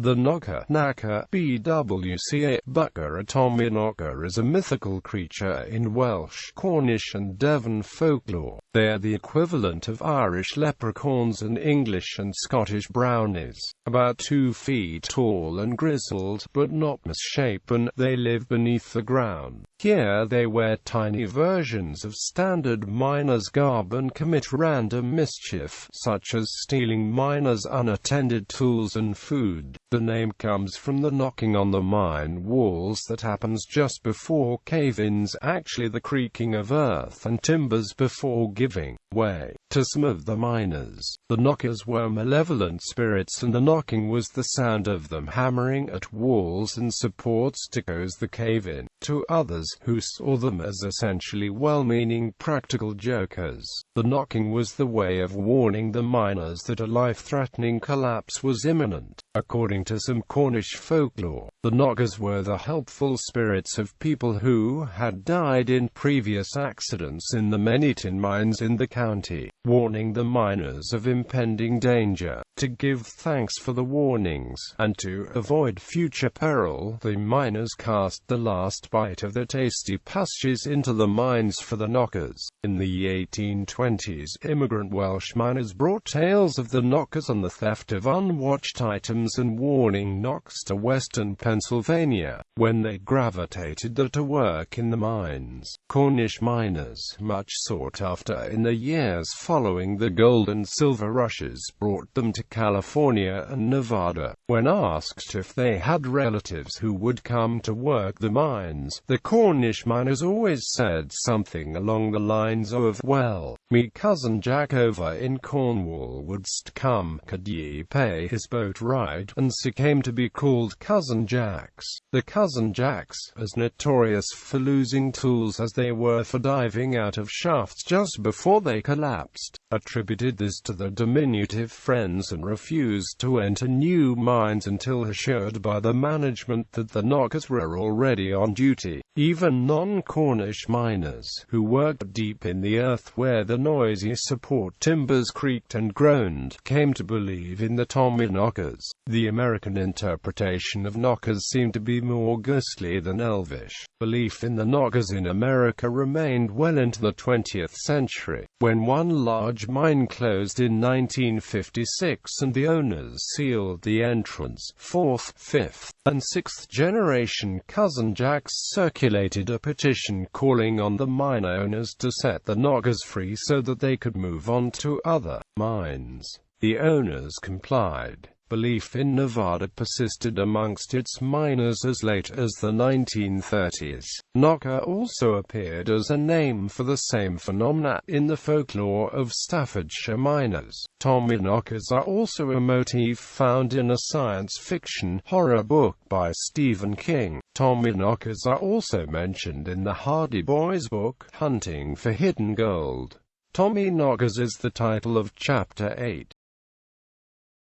The knocker, Knacker, Bwca, Bucca. A Tommyknocker is a mythical creature in Welsh, Cornish and Devon folklore. They are the equivalent of Irish leprechauns and English and Scottish brownies. About 2 feet tall and grizzled, but not misshapen, they live beneath the ground. Here they wear tiny versions of standard miners' garb and commit random mischief, such as stealing miners' unattended tools and food. The name comes from the knocking on the mine walls that happens just before cave-ins, actually the creaking of earth and timbers before giving way to some of the miners. The knockers were malevolent spirits, and the knocking was the sound of them hammering at walls and supports to close the cave-in. To others, who saw them as essentially well-meaning practical jokers, the knocking was the way of warning the miners that a life-threatening collapse was imminent. According to some Cornish folklore, the knockers were the helpful spirits of people who had died in previous accidents in the many tin mines in the county, warning the miners of impending danger. To give thanks for the warnings, and to avoid future peril, the miners cast the last bite of their tasty pasties into the mines for the knockers. In the 1820s, immigrant Welsh miners brought tales of the knockers and the theft of unwatched items and warning knocks to western Pennsylvania, when they gravitated there to work in the mines. Cornish miners, much sought after in the years following the gold and silver rushes, brought them to California and Nevada. When asked if they had relatives who would come to work the mines, the Cornish miners always said something along the lines of, "Well, me cousin Jack over in Cornwall wouldst come, could ye pay his boat ride?" and so came to be called Cousin Jacks. The Cousin Jacks, as notorious for losing tools as they were for diving out of shafts just before they collapsed, attributed this to their diminutive friends and refused to enter new mines until assured by the management that the knockers were already on duty. Even non-Cornish miners, who worked deep in the earth where the noisy support timbers creaked and groaned, came to believe in the Tommyknockers. The American interpretation of knockers seemed to be more ghostly than Elvish. Belief in the knockers in America remained well into the 20th century, when one large mine closed in 1956 and the owners sealed the entrance. 4th, 5th, and 6th generation Cousin Jacks circulated a petition calling on the mine owners to set the knockers free so that they could move on to other mines. The owners complied. Belief in Nevada persisted amongst its miners as late as the 1930s. Knocker also appeared as a name for the same phenomena in the folklore of Staffordshire miners. Tommyknockers are also a motif found in a science fiction horror book by Stephen King. Tommyknockers are also mentioned in the Hardy Boys book, Hunting for Hidden Gold. Tommyknockers is the title of Chapter 8.